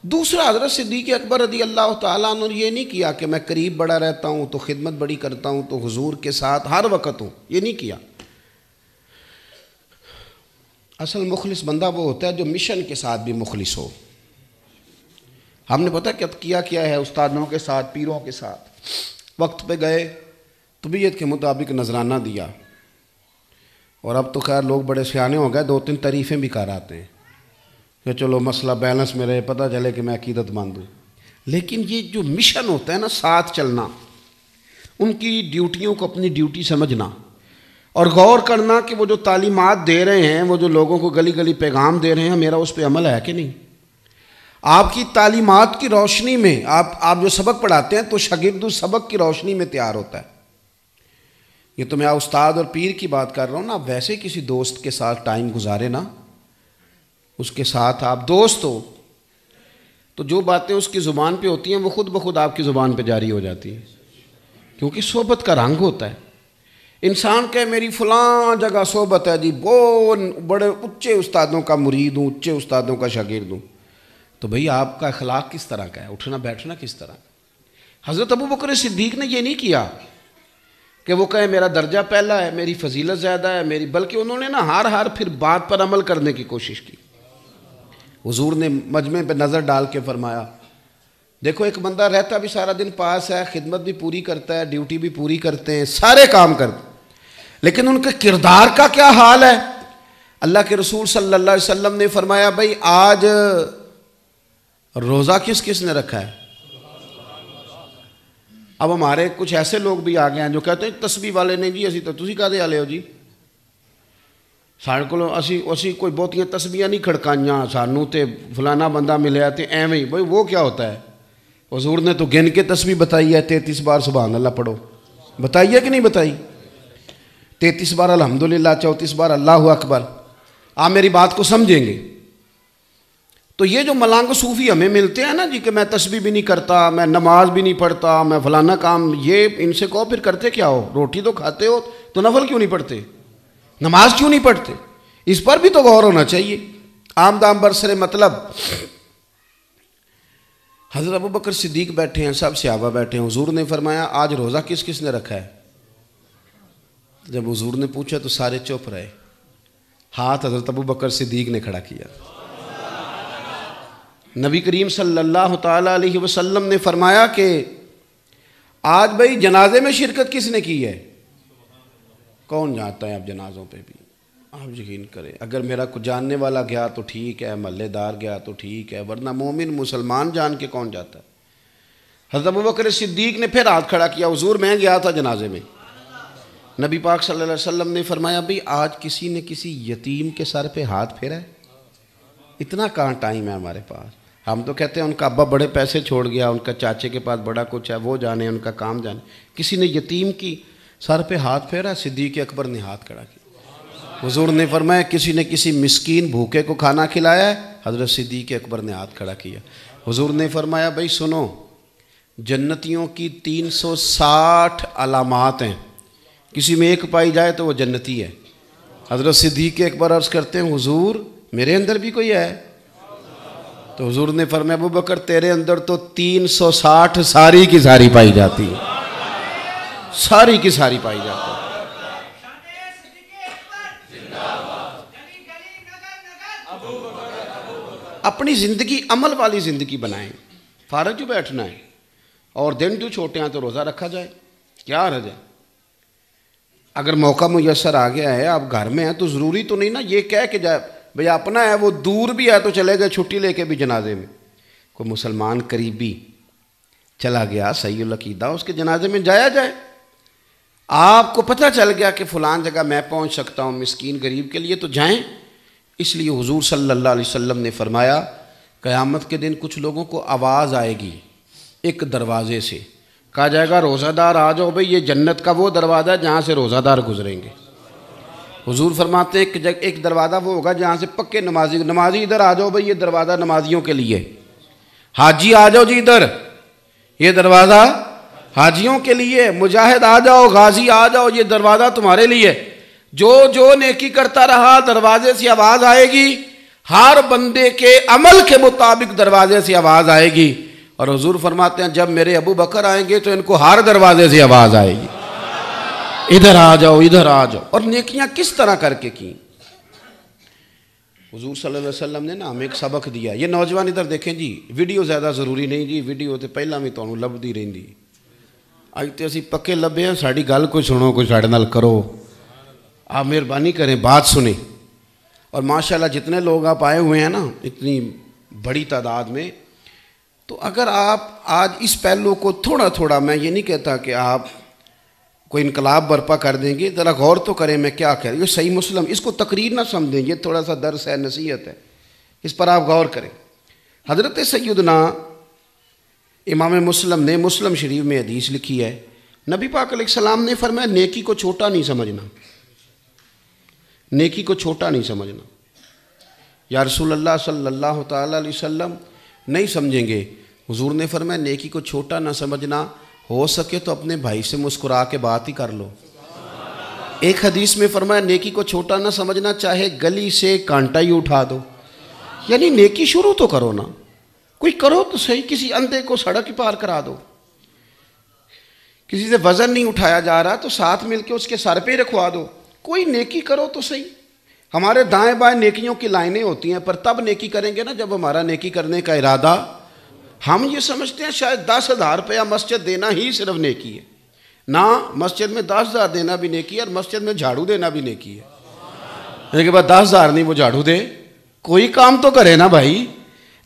دوسرا حضرت صدیق اکبر رضی اللہ تعالیٰ عنہ نے یہ نہیں کیا کہ میں قریب بڑا رہتا ہوں تو خدمت بڑی کرتا ہوں تو حضور کے ساتھ ہر وقت ہوں، یہ نہیں کیا۔ اصل مخلص بندہ وہ ہوتا ہے جو مشن کے ساتھ بھی مخلص ہو۔ ہم نے پتہ کیا ہے استادوں کے ساتھ، پیروں کے ساتھ وقت پہ گئے، طبیعت کے مطابق نذرانہ دیا، اور اب تو خیر لوگ بڑے سیانے ہو گئے، 2-3 تعریفیں بھی کر آتے ہیں کہ چلو مسئلہ بیلنس میں رہے، پتہ چلے کہ میں عقیدت مند ہوں۔ لیکن یہ جو مشن ہوتا ہے نا، ساتھ چلنا، ان کی ڈیوٹیوں کو اپنی ڈیوٹی سمجھنا اور غور کرنا کہ وہ جو تعلیمات دے رہے ہیں، وہ جو لوگوں کو گلی گلی پیغام دے رہے ہیں، میرا اس پہ عمل ہے کہ نہیں۔ آپ کی تعلیمات کی روشنی میں آپ جو سبق پڑھاتے ہیں تو شاگرد اس سبق کی روشنی میں تیار ہوتا ہے۔ یہ تو میں استاد اور پیر کی بات کر رہا ہوں نا، ویسے کسی دوست کے ساتھ ٹائم گزارے نا، اس کے ساتھ آپ دوست ہو تو جو باتیں اس کی زبان پہ ہوتی ہیں وہ خود بخود آپ کی زبان پہ جاری ہو جاتی ہیں، کیونکہ صحبت کا رنگ ہوتا ہے۔ انسان کہ میری فلاں جگہ صحبت ہے جی، بہت بڑے اونچے استادوں کا مرید ہوں، اونچے استادوں کا شاگرد ہوں، تو بھئی آپ کا اخلاق کس طرح کا ہے، اٹھنا بیٹھنا کس طرح کا۔ حضرت ابوبکر صدیق نے یہ نہیں کیا کہ وہ کہے میرا درجہ پہلا ہے، میری فضیلت زیادہ ہے میری، بلکہ انہوں نے نا ہر پھر بات پر عمل کرنے کی کوشش کی۔ حضور نے مجمع پہ نظر ڈال کے فرمایا دیکھو ایک بندہ رہتا بھی سارا دن پاس ہے، خدمت بھی پوری کرتا ہے، ڈیوٹی بھی پوری کرتے ہیں، سارے کام کرتے ہیں، لیکن ان کے کردار کا کیا حال ہے۔ اللہ کے رسول صلی اللہ علیہ وسلم نے فرمایا بھئی آج روزہ کس کس نے رکھا ہے۔ اب ہمارے کچھ ایسے لوگ بھی آ گئے ہیں جو کہتے ہیں تسبیح والے نہیں جی، اسی تو تسی کہدے والے ہو جی، ساڑھے کو اسی کوئی بہتیاں تسبیحاں نہیں کھڑکائیاں، سانوں تے فلانا بندہ ملیا تے ایویں، بھئی وہ کیا ہوتا ہے۔ حضور نے تو گن کے تسبیح بتائی ہے، 33 بار سبحان اللہ پڑھو، بتائی ہے کہ نہیں بتائی، 33 بار الحمدللہ، 34 بار اللہ اکبر۔ آپ میری بات کو سمجھیں گے تو یہ جو ملانگ صوفی ہمیں ملتے ہیں نا جی کہ میں تسبیح بھی نہیں کرتا، میں نماز بھی نہیں پڑھتا، میں فلانا کام، یہ ان سے کہو پھر کرتے کیا ہو، روٹی تو کھاتے ہو تو نفل کیوں نہیں پڑھتے، نماز کیوں نہیں پڑھتے، اس پر بھی تو غور ہونا چاہیے۔ عام دام برسر مطلب حضرت ابوبکر صدیق بیٹھے ہیں، سب صحابہ بیٹھے ہیں، حضور نے فرمایا آج روزہ کس کس نے رکھا ہے۔ جب حضور نے پوچھا تو سارے چپ رہے، ہاتھ حضرت ابوبکر صدیق نے کھڑا کیا۔ نبی کریم صلی اللہ تعالیٰ علیہ وسلم نے فرمایا کہ آج بھئی جنازے میں شرکت کس نے کی ہے۔ کون جاتا ہے اب جنازوں پہ بھی، آپ یقین کریں، اگر میرا کوئی جاننے والا گیا تو ٹھیک ہے، محلے دار گیا تو ٹھیک ہے، ورنہ مومن مسلمان جان کے کون جاتا ہے۔ حضرت ابوبکر صدیق نے پھر ہاتھ کھڑا کیا، حضور میں گیا تھا جنازے میں۔ نبی پاک صلی اللہ علیہ وسلم نے فرمایا بھئی آج کسی نے کسی یتیم کے سر پہ ہاتھ پھیرا ہے، اتنا کہاں ٹائم ہے ہمارے پاس۔ ہم تو کہتے ہیں ان کا ابا بڑے پیسے چھوڑ گیا، ان کا چاچے کے پاس بڑا کچھ ہے، وہ جانے ان کا کام جانے۔ کسی نے یتیم کی سر پہ ہاتھ پھیرا، صدیق اکبر نے ہاتھ کھڑا کیا۔ حضور نے فرمایا کسی نے کسی مسکین بھوکے کو کھانا کھلایا ہے، حضرت صدیق اکبر نے ہاتھ کھڑا کیا۔ حضور نے فرمایا بھائی سنو، جنتیوں کی 360 علامات ہیں، کسی میں ایک پائی جائے تو وہ جنتی ہے۔ حضرت صدیق اکبر عرض کرتے ہیں حضور میرے اندر بھی کوئی ہے، تو حضور نے فرمایا ابوبکر تیرے اندر تو 360 ساری کی ساری پائی جاتی ہے، ساری کی ساری پائی جاتی ہے۔ اپنی زندگی عمل والی زندگی بنائیں، فارغ جو بیٹھنا ہے، اور دن جو چھوٹے ہیں تو روزہ رکھا جائے، کیا حرج ہے۔ اگر موقع میسر آ گیا ہے، آپ گھر میں ہیں تو ضروری تو نہیں نا یہ کہہ کے جائے بھئی اپنا ہے وہ دور بھی ہے تو چلے گئے چھٹی لے کے بھی جنازے میں۔ کوئی مسلمان قریبی چلا گیا صحیح العقیدہ، اس کے جنازے میں جایا جائے۔ آپ کو پتہ چل گیا کہ فلان جگہ میں پہنچ سکتا ہوں مسکین غریب کے لیے تو جائیں۔ اس لیے حضور صلی اللہ علیہ وسلم نے فرمایا قیامت کے دن کچھ لوگوں کو آواز آئے گی ایک دروازے سے، کہا جائے گا روزہ دار آ جاؤ بھئی، یہ جنت کا وہ دروازہ ہے جہاں سے روزہ دار گزریں گے۔ حضور فرماتے ہیں کہ ایک دروازہ وہ ہوگا جہاں سے پکے نمازی ادھر آ جاؤ بھئی، یہ دروازہ نمازیوں کے لیے، حاجی آ جاؤ جی ادھر، یہ دروازہ حاجیوں کے لیے، مجاہد آ جاؤ، غازی آ جاؤ، یہ دروازہ تمہارے لیے۔ جو نیکی کرتا رہا دروازے سے آواز آئے گی، ہر بندے کے عمل کے مطابق دروازے سے آواز آئے گی. اور حضور فرماتے ہیں جب میرے ابو بکر آئیں گے تو ان کو ہر دروازے سے آواز آئے گی, ادھر آ جاؤ ادھر آ جاؤ. اور نیکیاں کس طرح کر کے کی حضور صلی اللہ علیہ وسلم نے نا ہمیں ایک سبق دیا. یہ نوجوان ادھر دیکھیں جی, ویڈیو زیادہ ضروری نہیں جی, ویڈیو تو پہلا بھی تمہیں لبھی رہی. اج تو اسی پکے لبے ہیں, ساری گل کوئی سنو کوئی ساڑھے نال کرو. آپ مہربانی کریں بات سنیں. اور ماشاءاللہ جتنے لوگ آپ آئے ہوئے ہیں نا اتنی بڑی تعداد میں, تو اگر آپ آج اس پہلو کو تھوڑا تھوڑا, میں یہ نہیں کہتا کہ آپ کوئی انقلاب برپا کر دیں گے, ذرا غور تو کریں میں کیا کہہ رہا ہوں. یہ صحیح مسلم, اس کو تقریر نہ سمجھیں, یہ تھوڑا سا درس ہے, نصیحت ہے, اس پر آپ غور کریں. حضرت سیدنا امام مسلم نے مسلم شریف میں حدیث لکھی ہے, نبی پاک علیہ السلام نے فرمایا نیکی کو چھوٹا نہیں سمجھنا, نیکی کو چھوٹا نہیں سمجھنا. یا رسول اللہ صلی اللہ تعالی علیہ وسلم نہیں سمجھیں گے. حضور نے فرمایا نیکی کو چھوٹا نہ سمجھنا, ہو سکے تو اپنے بھائی سے مسکرا کے بات ہی کر لو. ایک حدیث میں فرمایا نیکی کو چھوٹا نہ سمجھنا, چاہے گلی سے کانٹا ہی اٹھا دو. یعنی نیکی شروع تو کرو نا, کوئی کرو تو صحیح, کسی اندھے کو سڑک ہی پار کرا دو. کسی سے وزن نہیں اٹھایا جا رہا تو ساتھ مل کے اس کے سر پہ رکھوا دو. کوئی نیکی کرو تو صحیح. ہمارے دائیں بائیں نیکیوں کی لائنیں ہوتی ہیں, پر تب نیکی کریں گے نا جب ہمارا نیکی کرنے کا ارادہ. ہم یہ سمجھتے ہیں شاید 10,000 روپیہ مسجد دینا ہی صرف نیکی ہے. نہ, مسجد میں 10,000 دینا بھی نیکی ہے, اور مسجد میں جھاڑو دینا بھی نیکی ہے. لیکن بعد 10,000 نہیں وہ جھاڑو دے, کوئی کام تو کرے نا بھائی,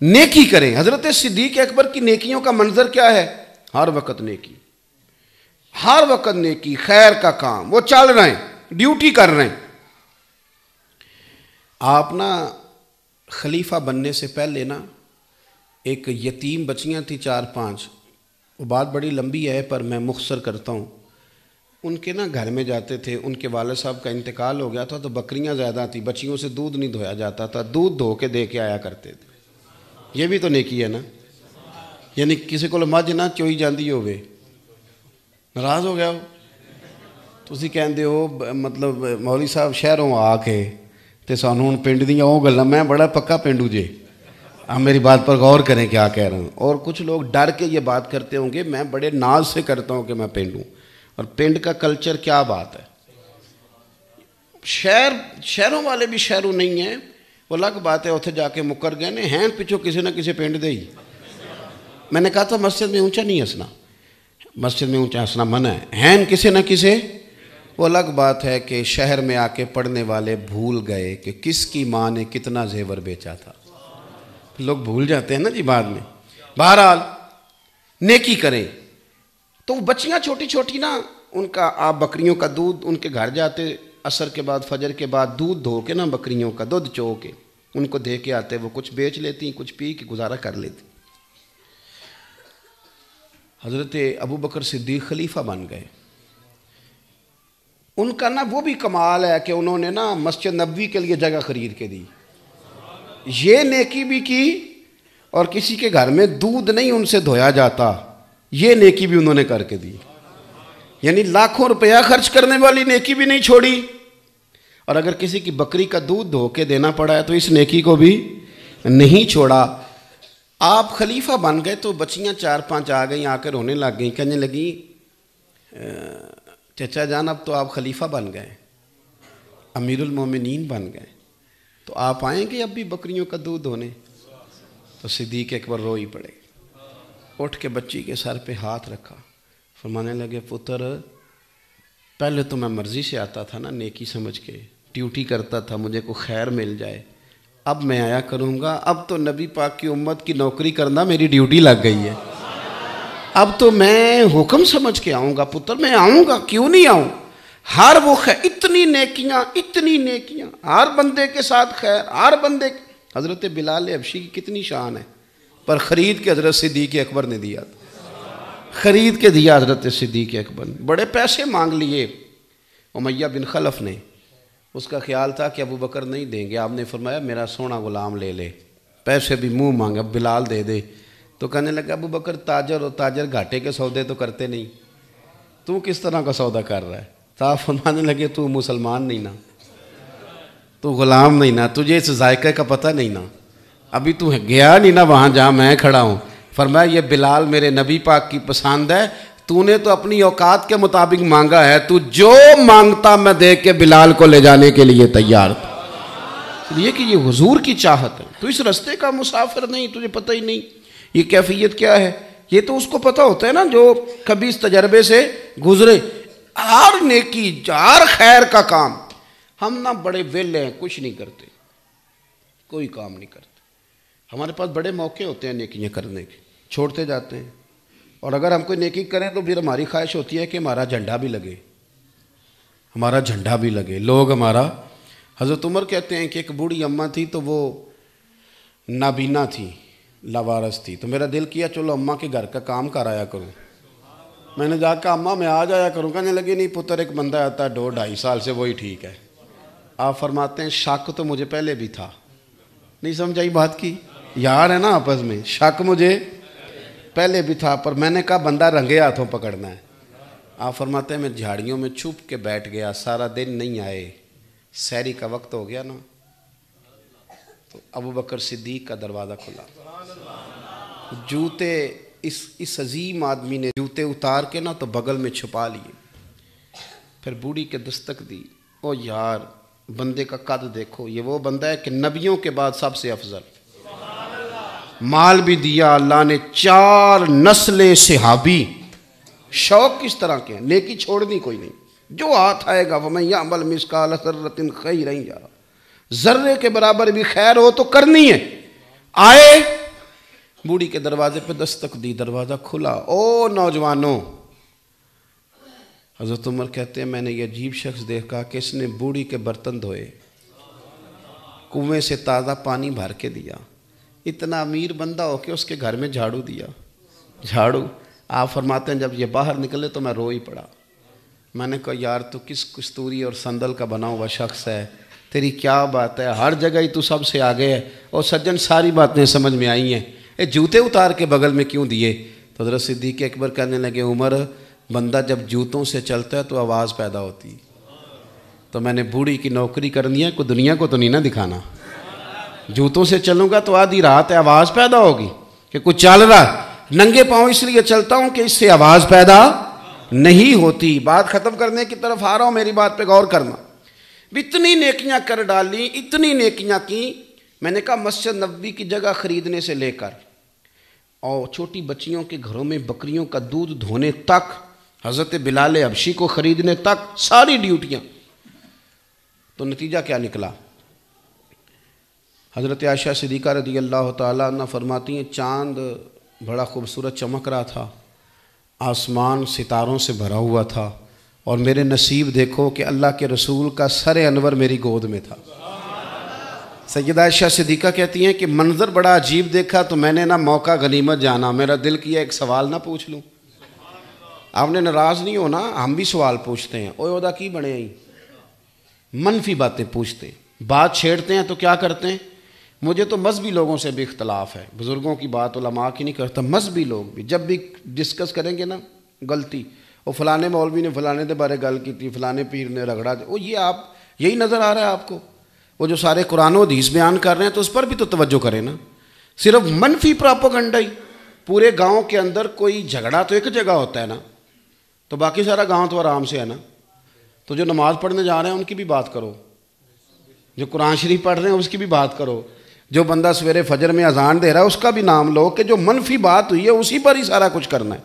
نیکی کریں. حضرت صدیق اکبر کی نیکیوں کا منظر کیا ہے؟ ہر وقت نیکی, ہر وقت نیکی, خیر کا کام, وہ چل رہے ہیں, ڈیوٹی کر رہے ہیں. آپ نا خلیفہ بننے سے پہلے نا ایک یتیم بچیاں تھیں 4-5, وہ بات بڑی لمبی ہے پر میں مختصر کرتا ہوں. ان کے نا گھر میں جاتے تھے, ان کے والد صاحب کا انتقال ہو گیا تھا تو بکریاں زیادہ تھیں, بچیوں سے دودھ نہیں دھویا جاتا تھا, دودھ دھو کے دے کے آیا کرتے تھے. یہ بھی تو نیکی ہے نا. یعنی کسی کو مجھ نہ چوئی جاندی ہوئے, ناراض ہو گیا ہو, تسی کہندے ہو مطلب مولوی صاحب شہروں آ کے تے سانوں ہن پنڈ دیاں او گلاں, میں بڑا پکا پنڈو جے. آپ میری بات پر غور کریں کیا کہہ رہا ہوں. اور کچھ لوگ ڈر کے یہ بات کرتے ہوں گے, میں بڑے ناز سے کرتا ہوں کہ میں پنڈ ہوں. اور پنڈ کا کلچر کیا بات ہے. شہروں والے بھی شہروں نہیں ہیں, وہ الگ بات ہے, اتنے جا کے مکر گئے نے ہیں پچھو کسی نہ کسی پنڈ دے ہی. میں نے کہا تھا مسجد میں اونچا نہیں ہنسنا, مسجد میں اونچا ہنسنا منع ہے, ہیں کسی نہ کسی. وہ الگ بات ہے کہ شہر میں آ کے پڑھنے والے بھول گئے کہ کس کی ماں نے کتنا زیور بیچا تھا. لوگ بھول جاتے ہیں نا جی بعد میں. بہرحال نیکی کریں. تو بچیاں چھوٹی چھوٹی نا, ان کا آپ بکریوں کا دودھ ان کے گھر جاتے, عصر کے بعد فجر کے بعد دودھ دھو کے نا بکریوں کا دودھ چو کے ان کو دے کے آتے. وہ کچھ بیچ لیتی, کچھ پی کے گزارا کر لیتی. حضرت ابو بکر صدیق خلیفہ بن گئے. ان کا نا وہ بھی کمال ہے کہ انہوں نے نا مسجد نبوی کے لیے جگہ خرید کے دی. یہ نیکی بھی کی, اور کسی کے گھر میں دودھ نہیں ان سے دھویا جاتا, یہ نیکی بھی انہوں نے کر کے دی. یعنی لاکھوں روپیہ خرچ کرنے والی نیکی بھی نہیں چھوڑی. اور اگر کسی کی بکری کا دودھ دھو کے دینا پڑا ہے تو اس نیکی کو بھی نہیں چھوڑا. آپ خلیفہ بن گئے تو بچیاں 4-5 آ گئیں, آ کر رونے لگ گئیں, کہنے لگیں چچا جان اب تو آپ خلیفہ بن گئے, امیر المومنین بن گئے, تو آپ آئیں گے اب بھی بکریوں کا دودھ دھونے. تو صدیق اکبر رو ہی پڑے, اٹھ کے بچی کے سر پہ ہاتھ رکھا, فرمانے لگے پتر پہلے تو میں مرضی سے آتا تھا نا, نیکی سمجھ کے ڈیوٹی کرتا تھا, مجھے کو خیر مل جائے, اب میں آیا کروں گا. اب تو نبی پاک کی امت کی نوکری کرنا میری ڈیوٹی لگ گئی ہے, اب تو میں حکم سمجھ کے آؤں گا. پتر میں آؤں گا, کیوں نہیں آؤں. ہر وہ خیر, اتنی نیکیاں, ہر بندے کے ساتھ خیر, ہر بندے. حضرت بلال حبشی کی کتنی شان ہے, پر خرید کے حضرت صدیق اکبر نے دیا, خرید کے دیا حضرت صدیق اکبر نے. بڑے پیسے مانگ لیے امیہ بن خلف نے, اس کا خیال تھا کہ ابو بکر نہیں دیں گے. آپ نے فرمایا میرا سونا غلام لے لے, پیسے بھی منہ مانگا, بلال دے دے. تو کہنے لگا ابو بکر تاجر گھاٹے کے سودے تو کرتے نہیں, تو کس طرح کا سودا کر رہا ہے. تو آپ فرمانے لگے تو مسلمان نہیں نا, تو غلام نہیں نا, تجھے اس ذائقے کا پتہ نہیں نا, ابھی تو گیا نہیں نا وہاں جہاں میں کھڑا ہوں. فرمایا یہ بلال میرے نبی پاک کی پسند ہے, تو نے تو اپنی اوقات کے مطابق مانگا ہے, تو جو مانگتا میں دے کے بلال کو لے جانے کے لیے تیار تھا. یہ کہ یہ حضور کی چاہت ہے, تو اس رستے کا مسافر نہیں, تجھے پتہ ہی نہیں یہ کیفیت کیا ہے. یہ تو اس کو پتہ ہوتا ہے نا جو کبھی اس تجربے سے گزرے. ہر نیکی, ہر خیر کا کام, ہم نہ بڑے ویلے ہیں, کچھ نہیں کرتے, کوئی کام نہیں کرتے. ہمارے پاس بڑے موقع ہوتے ہیں نیکیاں کرنے کے, چھوڑتے جاتے ہیں. اور اگر ہم کوئی نیکی کریں تو پھر ہماری خواہش ہوتی ہے کہ ہمارا جھنڈا بھی لگے, ہمارا جھنڈا بھی لگے, لوگ ہمارا. حضرت عمر کہتے ہیں کہ ایک بوڑھی اماں تھی تو وہ نابینا تھی, لاوارث تھی, تو میرا دل کیا چلو اماں کے گھر کا کام کر آیا کروں. میں نے جا کے اماں میں آ جایا کروں, کہنے لگے نہیں پتر ایک بندہ آتا ہے 2-2.5 سال سے, وہی ٹھیک ہے. آپ فرماتے ہیں شک تو مجھے پہلے بھی تھا, نہیں سمجھائی بات کی, یار ہے نا آپس میں, شک مجھے پہلے بھی تھا, پر میں نے کہا بندہ رنگے ہاتھوں پکڑنا ہے. آپ فرماتے ہیں میں جھاڑیوں میں چھپ کے بیٹھ گیا, سارا دن نہیں آئے, سحری کا وقت ہو گیا نا, تو ابوبکر صدیق کا دروازہ کھلا. جوتے اس عظیم آدمی نے جوتے اتار کے نا تو بغل میں چھپا لیے, پھر بوڑھی کے دستک دی. او یار بندے کا قد دیکھو, یہ وہ بندہ ہے کہ نبیوں کے بعد سب سے افضل, مال بھی دیا اللہ نے, 4 نسل صحابی. شوق کس طرح کے ہیں, نیکی چھوڑنی کوئی نہیں, جو ہاتھ آئے گا وَمَن يَعْمَلْ مِثْقَالَ ذَرَّةٍ خَيْرًا يَرَهُ, ذرے کے برابر بھی خیر ہو تو کرنی ہے. آئے بوڑھی کے دروازے پہ دستک دی, دروازہ کھلا. او نوجوانوں, حضرت عمر کہتے ہیں میں نے یہ عجیب شخص دیکھا کہ اس نے بوڑھی کے برتن دھوئے, کنویں سے تازہ پانی بھر کے دیا. اتنا امیر بندہ ہو کے اس کے گھر میں جھاڑو دیا, جھاڑو. آپ فرماتے ہیں جب یہ باہر نکلے تو میں رو ہی پڑا. میں نے کہا یار تو کس کستوری اور سندل کا بنا ہوا شخص ہے, تیری کیا بات ہے, ہر جگہ ہی تو سب سے آگے ہے. اور سجن ساری باتیں سمجھ میں آئی ہیں, جوتے اتار کے بغل میں کیوں دیے؟ تو حضرت صدیق اکبر کہنے لگے عمر بندہ جب جوتوں سے چلتا ہے تو آواز پیدا ہوتی, تو میں نے بوڑھی کی نوکری کرنی ہے, کوئی دنیا کو تو نہیں نہ دکھانا. جوتوں سے چلوں گا تو آدھی رات ہے آواز پیدا ہوگی کہ کچھ چل رہا, ننگے پاؤں اس لیے چلتا ہوں کہ اس سے آواز پیدا نہیں ہوتی. بات ختم کرنے کی طرف آ رہا ہوں, میری بات پہ غور کرنا. اتنی نیکیاں کر ڈالی, اتنی نیکیاں کی. میں نے کہا مسجد نبوی کی جگہ خریدنے سے لے کر اور چھوٹی بچیوں کے گھروں میں بکریوں کا دودھ دھونے تک, حضرت بلال حبشی کو خریدنے تک, ساری ڈیوٹیاں. تو نتیجہ کیا نکلا؟ حضرت عائشہ صدیقہ رضی اللہ تعالیٰ عنہ فرماتی ہیں چاند بڑا خوبصورت چمک رہا تھا, آسمان ستاروں سے بھرا ہوا تھا, اور میرے نصیب دیکھو کہ اللہ کے رسول کا سر انور میری گود میں تھا. سیدہ عائشہ صدیقہ کہتی ہیں کہ منظر بڑا عجیب دیکھا تو میں نے نہ موقع غنیمت جانا, میرا دل کیا ایک سوال نہ پوچھ لوں. آپ نے ناراض نہیں ہونا, ہم بھی سوال پوچھتے ہیں. اوہ ادا کی بنے ہیں, منفی باتیں پوچھتے ہیں, بات چھیڑتے ہیں تو کیا کرتے ہیں. مجھے تو مذہبی لوگوں سے بھی اختلاف ہے, بزرگوں کی بات علماء کی نہیں کرتا, مذہبی لوگ بھی جب بھی ڈسکس کریں گے نا غلطی, وہ فلانے مولوی نے فلانے دے بارے گل کی تھی, فلانے پیر نے رگڑا دے, وہ یہ آپ یہی نظر آ رہا ہے آپ کو. وہ جو سارے قرآن و حدیث بیان کر رہے ہیں تو اس پر بھی تو توجہ کریں نا. صرف منفی پراپوگنڈا ہی. پورے گاؤں کے اندر کوئی جھگڑا تو ایک جگہ ہوتا ہے نا, تو باقی سارا گاؤں تو آرام سے ہے نا. تو جو نماز پڑھنے جا رہے ہیں ان کی بھی بات کرو, جو قرآن شریف پڑھ رہے ہیں اس کی بھی بات کرو, جو بندہ سویرے فجر میں اذان دے رہا ہے اس کا بھی نام لو, کہ جو منفی بات ہوئی ہے اسی پر ہی سارا کچھ کرنا ہے.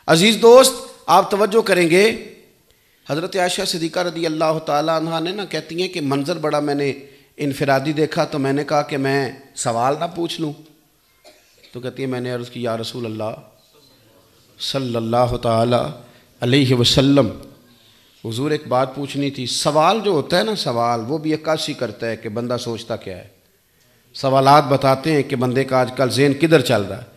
عزیز دوست آپ توجہ کریں گے, حضرت عائشہ صدیقہ رضی اللہ تعالیٰ عنہ نے نا کہتی ہیں کہ منظر بڑا میں نے انفرادی دیکھا تو میں نے کہا کہ میں سوال نہ پوچھ لوں. تو کہتی ہے میں نے عرض کی یا رسول اللہ صلی اللہ تعالیٰ علیہ وسلم, حضور ایک بات پوچھنی تھی. سوال جو ہوتا ہے نا, سوال وہ بھی عکاسی کرتا ہے کہ بندہ سوچتا کیا ہے. سوالات بتاتے ہیں کہ بندے کا آج کل ذہن کدھر چل رہا ہے.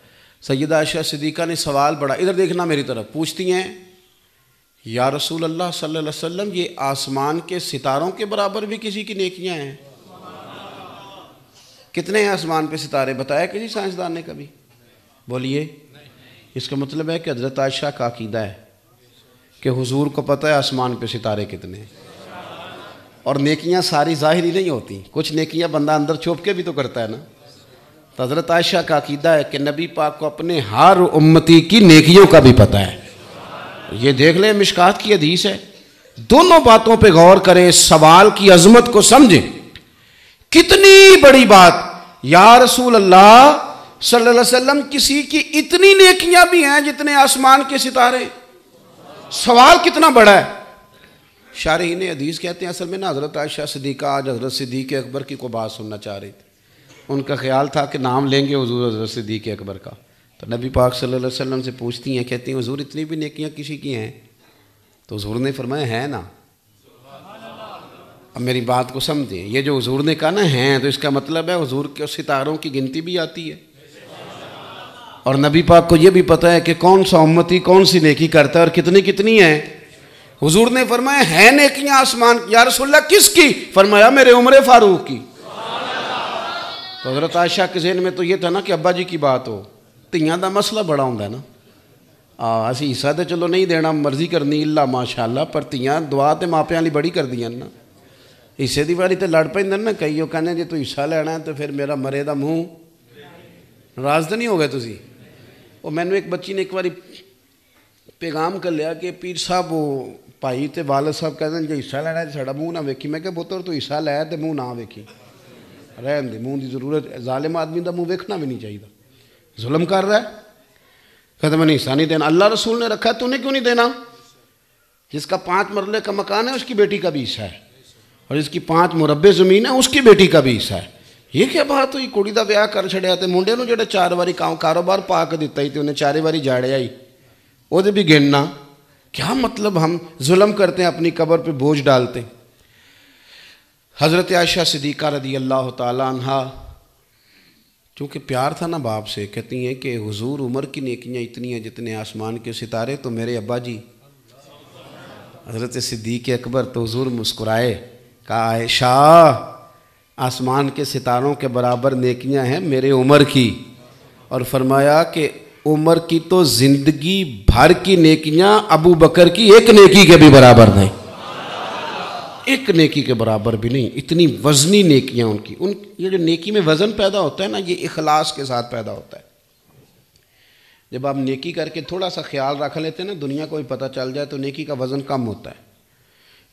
سیدہ عائشہ صدیقہ نے سوال بڑا, ادھر دیکھنا میری طرف, پوچھتی ہیں یا رسول اللہ صلی اللہ علیہ وسلم یہ آسمان کے ستاروں کے برابر بھی کسی کی نیکیاں ہیں؟ کتنے ہیں آسمان پہ ستارے, بتایا کسی سائنسدان نے کبھی؟ بولیے. اس کا مطلب ہے کہ حضرت عائشہ کا عقیدہ ہے کہ حضور کو پتہ ہے آسمان پہ ستارے کتنے ہیں. اور نیکیاں ساری ظاہری نہیں ہوتی، کچھ نیکیاں بندہ اندر چھپ کے بھی تو کرتا ہے نا۔ تو حضرت عائشہ کا عقیدہ ہے کہ نبی پاک کو اپنے ہر امتی کی نیکیوں کا بھی پتہ ہے۔ یہ دیکھ لیں، مشکات کی حدیث ہے، دونوں باتوں پہ غور کریں، سوال کی عظمت کو سمجھیں۔ کتنی بڑی بات، یا رسول اللہ صلی اللہ علیہ وسلم کسی کی اتنی نیکیاں بھی ہیں جتنے آسمان کے ستارے، سوال کتنا بڑا ہے۔ شارحین حدیث کہتے ہیں اصل میں نا حضرت عائشہ صدیقہ آج حضرت صدیق اکبر کی کو بات سننا چاہ رہی تھی، ان کا خیال تھا کہ نام لیں گے حضور حضرت صدیق اکبر کا، تو نبی پاک صلی اللہ علیہ وسلم سے پوچھتی ہیں، کہتی ہیں حضور اتنی بھی نیکیاں کسی کی ہیں؟ تو حضور نے فرمایا ہیں نا۔ اب میری بات کو سمجھیں، یہ جو حضور نے کہا نا ہیں، تو اس کا مطلب ہے حضور کے ستاروں کی گنتی بھی آتی ہے، اور نبی پاک کو یہ بھی پتہ ہے کہ کون سا امتی کون سی نیکی کرتا ہے اور کتنی کتنی ہیں۔ حضور نے فرمایا ہیں نیکیاں آسمان کی، یا رسول اللہ کس کی؟ فرمایا میرے عمر فاروق کی۔ تو حضرت عائشہ کے ذہن میں تو یہ تھا نا کہ ابا جی کی بات ہو، تیاں دا مسئلہ بڑا ہوں ہے نا، اسی حصہ تو چلو نہیں دینا، مرضی کرنی اللہ ماشاءاللہ، پر تیاں دعا تے ماپیاں لی بڑی کر دیاں نا، حصے دی باری تے لڑ پیندن نا، کئی وہ کہنے جی تو حصہ لینا ہے تو پھر میرا مرے دا منہ ناراض تو نہیں ہو گئے تسی۔ وہ میں نے ایک بچی نے ایک باری پیغام کر لیا کہ پیر صاحب وہ بھائی تے والد صاحب کہتے ہیں جی حصہ لینا ہے ساڑا منہ نہ ویکھی، میں کہ پتر تو حصہ لے تے منہ نہ ویکھی، رہن دے، منہ دی ضرورت، ظالم آدمی دا منہ ویکھنا بھی نہیں چاہیے، ظلم کر رہا ہے، کہتے میں نے حصہ نہیں دینا، اللہ رسول نے رکھا ہے تو نے کیوں نہیں دینا؟ جس کا 5 مرلے کا مکان ہے اس کی بیٹی کا بھی حصہ ہے، اور جس کی 5 مربع زمین ہے اس کی بیٹی کا بھی حصہ ہے۔ یہ کیا بات ہوئی؟ کڑی دا بیاہ کر چھڑیا تے منڈے نو جڑے 4 واری کاروبار پا کے دیتا ہی تے انہیں 4 واری جاڑیا ہی، وہ دے بھی گننا، کیا مطلب ہم ظلم کرتے ہیں، اپنی قبر پہ بوجھ ڈالتے ہیں۔ حضرت عائشہ صدیقہ رضی اللہ تعالیٰ عنہ چونکہ پیار تھا نا باپ سے، کہتی ہیں کہ حضور عمر کی نیکیاں اتنی ہیں جتنے آسمان کے ستارے، تو میرے ابا جی حضرت صدیق اکبر، تو حضور مسکرائے، کہا عائشہ آسمان کے ستاروں کے برابر نیکیاں ہیں میرے عمر کی، اور فرمایا کہ عمر کی تو زندگی بھر کی نیکیاں ابو بکر کی ایک نیکی کے بھی برابر نہیں، ایک نیکی کے برابر بھی نہیں، اتنی وزنی نیکیاں ان کی۔ یہ جو نیکی میں وزن پیدا ہوتا ہے نا، یہ اخلاص کے ساتھ پیدا ہوتا ہے۔ جب آپ نیکی کر کے تھوڑا سا خیال رکھ لیتے ہیں نا، دنیا کو بھی پتہ چل جائے، تو نیکی کا وزن کم ہوتا ہے۔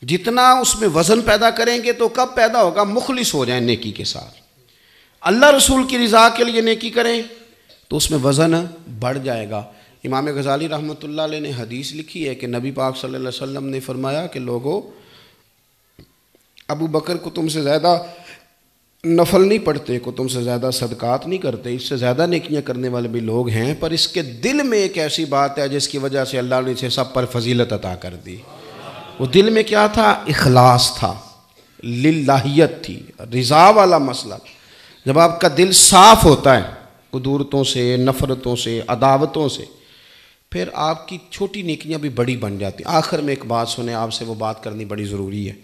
جتنا اس میں وزن پیدا کریں گے تو کب پیدا ہوگا؟ مخلص ہو جائیں نیکی کے ساتھ، اللہ رسول کی رضا کے لیے نیکی کریں تو اس میں وزن بڑھ جائے گا۔ امام غزالی رحمۃ اللہ علیہ نے حدیث لکھی ہے کہ نبی پاک صلی اللہ علیہ وسلم نے فرمایا کہ لوگوں، ابو بکر کو تم سے زیادہ نفل نہیں پڑھتے، کو تم سے زیادہ صدقات نہیں کرتے، اس سے زیادہ نیکیاں کرنے والے بھی لوگ ہیں، پر اس کے دل میں ایک ایسی بات ہے جس کی وجہ سے اللہ نے اسے سب پر فضیلت عطا کر دی۔ وہ دل میں کیا تھا؟ اخلاص تھا، للہیت تھی، رضا والا مسئلہ۔ جب آپ کا دل صاف ہوتا ہے قدورتوں سے، نفرتوں سے، عداوتوں سے، پھر آپ کی چھوٹی نیکیاں بھی بڑی بن جاتی ہیں۔ آخر میں ایک بات سنیں، آپ سے وہ بات کرنی بڑی ضروری ہے۔